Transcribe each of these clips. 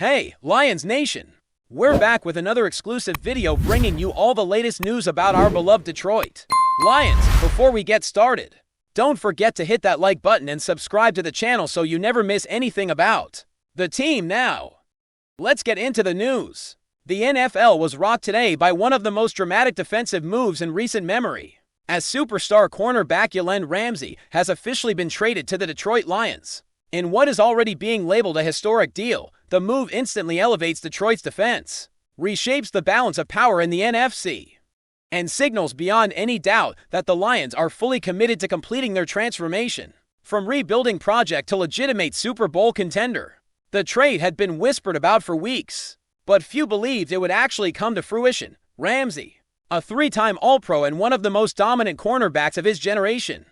Hey, Lions Nation! We're back with another exclusive video bringing you all the latest news about our beloved Detroit Lions. Before we get started, don't forget to hit that like button and subscribe to the channel so you never miss anything about the team now. Let's get into the news. The NFL was rocked today by one of the most dramatic defensive moves in recent memory, as superstar cornerback JALEN Ramsey has officially been traded to the Detroit Lions. In what is already being labeled a historic deal, the move instantly elevates Detroit's defense, reshapes the balance of power in the NFC, and signals beyond any doubt that the Lions are fully committed to completing their transformation from rebuilding project to legitimate Super Bowl contender. The trade had been whispered about for weeks, but few believed it would actually come to fruition. Ramsey, a three-time All-Pro and one of the most dominant cornerbacks of his generation,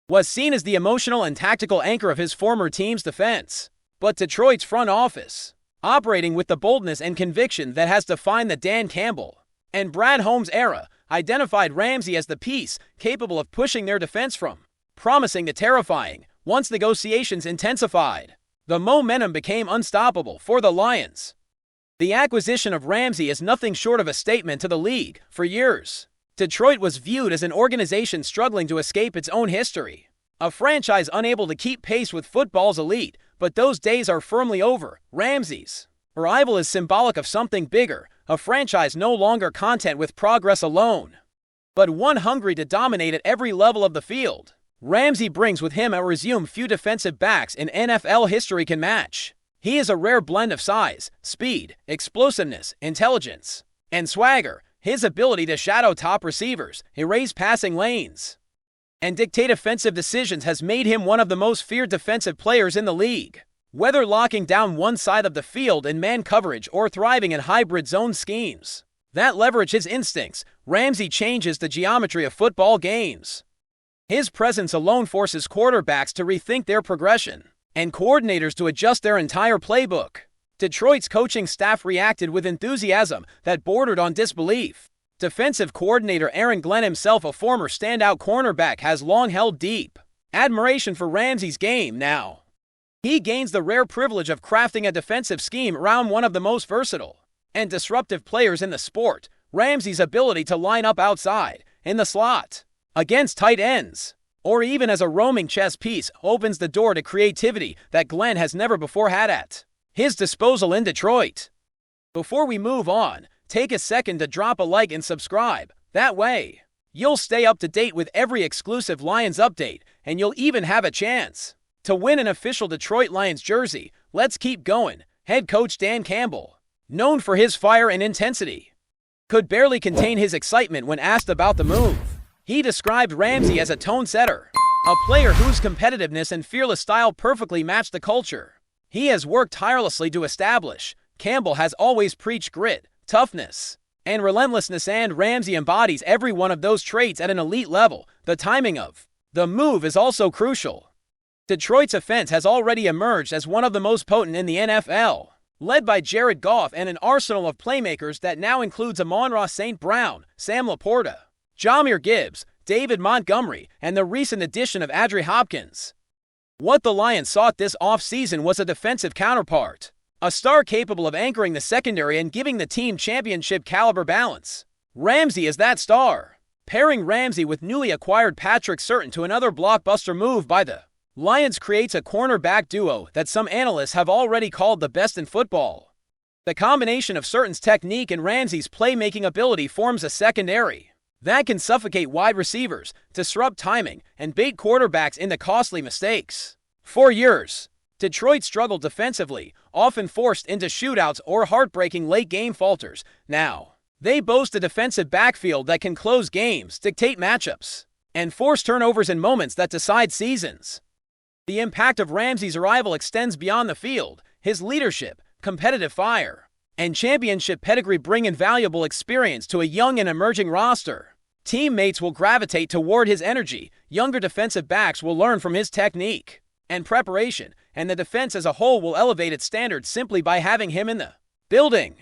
was seen as the emotional and tactical anchor of his former team's defense. But Detroit's front office, operating with the boldness and conviction that has defined the Dan Campbell and Brad Holmes era, identified Ramsey as the piece capable of pushing their defense from promising to terrifying. Once negotiations intensified, the momentum became unstoppable for the Lions. The acquisition of Ramsey is nothing short of a statement to the league. For years, Detroit was viewed as an organization struggling to escape its own history, a franchise unable to keep pace with football's elite. But those days are firmly over. Ramsey's arrival is symbolic of something bigger, a franchise no longer content with progress alone, but one hungry to dominate at every level of the field. Ramsey brings with him a resume few defensive backs in NFL history can match. He is a rare blend of size, speed, explosiveness, intelligence, and swagger. His ability to shadow top receivers, erase passing lanes, and dictate offensive decisions has made him one of the most feared defensive players in the league. Whether locking down one side of the field in man coverage or thriving in hybrid zone schemes that leverage his instincts, Ramsey changes the geometry of football games. His presence alone forces quarterbacks to rethink their progression and coordinators to adjust their entire playbook. Detroit's coaching staff reacted with enthusiasm that bordered on disbelief. Defensive coordinator Aaron Glenn, himself a former standout cornerback, has long held deep admiration for Ramsey's game. Now, he gains the rare privilege of crafting a defensive scheme around one of the most versatile and disruptive players in the sport. Ramsey's ability to line up outside, in the slot, against tight ends, or even as a roaming chess piece opens the door to creativity that Glenn has never before had at his disposal in Detroit. Before we move on, take a second to drop a like and subscribe. That way, you'll stay up to date with every exclusive Lions update, and you'll even have a chance to win an official Detroit Lions jersey. Let's keep going. Head coach Dan Campbell, known for his fire and intensity, could barely contain his excitement when asked about the move. He described Ramsey as a tone setter, a player whose competitiveness and fearless style perfectly matched the culture he has worked tirelessly to establish. Campbell has always preached grit, toughness, and relentlessness, and Ramsey embodies every one of those traits at an elite level. The timing of the move is also crucial. Detroit's offense has already emerged as one of the most potent in the NFL, led by Jared Goff and an arsenal of playmakers that now includes Amon-Ra St. Brown, Sam Laporta, Jahmyr Gibbs, David Montgomery, and the recent addition of Adree Hopkins. What the Lions sought this offseason was a defensive counterpart, a star capable of anchoring the secondary and giving the team championship-caliber balance. Ramsey is that star. Pairing Ramsey with newly acquired Patrick Surtain to another blockbuster move by the Lions creates a cornerback duo that some analysts have already called the best in football. The combination of Surtain's technique and Ramsey's playmaking ability forms a secondary that can suffocate wide receivers, disrupt timing, and bait quarterbacks into costly mistakes. For years, Detroit struggled defensively, often forced into shootouts or heartbreaking late-game falters. Now, they boast a defensive backfield that can close games, dictate matchups, and force turnovers in moments that decide seasons. The impact of Ramsey's arrival extends beyond the field. His leadership, competitive fire, and championship pedigree bring invaluable experience to a young and emerging roster. Teammates will gravitate toward his energy, younger defensive backs will learn from his technique and preparation, and the defense as a whole will elevate its standards simply by having him in the building.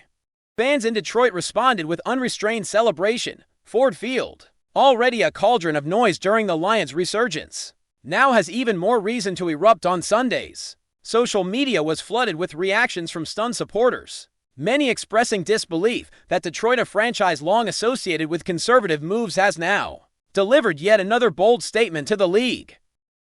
Fans in Detroit responded with unrestrained celebration. Ford Field, already a cauldron of noise during the Lions' resurgence, now has even more reason to erupt on Sundays. Social media was flooded with reactions from stunned supporters, many expressing disbelief that Detroit, a franchise long associated with conservative moves, has now delivered yet another bold statement to the league.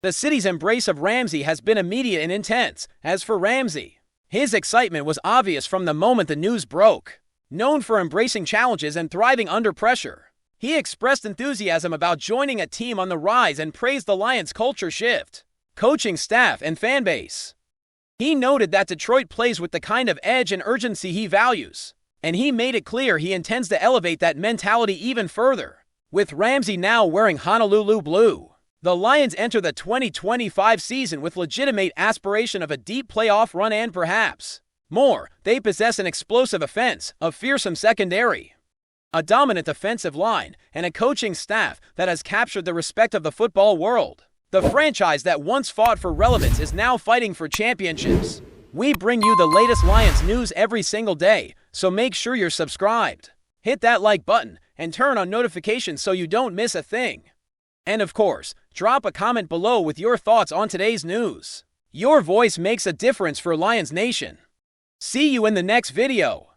The city's embrace of Ramsey has been immediate and intense. As for Ramsey, his excitement was obvious from the moment the news broke. Known for embracing challenges and thriving under pressure, he expressed enthusiasm about joining a team on the rise and praised the Lions' culture shift, coaching staff, and fan base. He noted that Detroit plays with the kind of edge and urgency he values, and he made it clear he intends to elevate that mentality even further. With Ramsey now wearing Honolulu blue, the Lions enter the 2025 season with legitimate aspiration of a deep playoff run and perhaps more. They possess an explosive offense, a fearsome secondary, a dominant defensive line, and a coaching staff that has captured the respect of the football world. The franchise that once fought for relevance is now fighting for championships. We bring you the latest Lions news every single day, so make sure you're subscribed. Hit that like button and turn on notifications so you don't miss a thing. And of course, drop a comment below with your thoughts on today's news. Your voice makes a difference for Lions Nation. See you in the next video.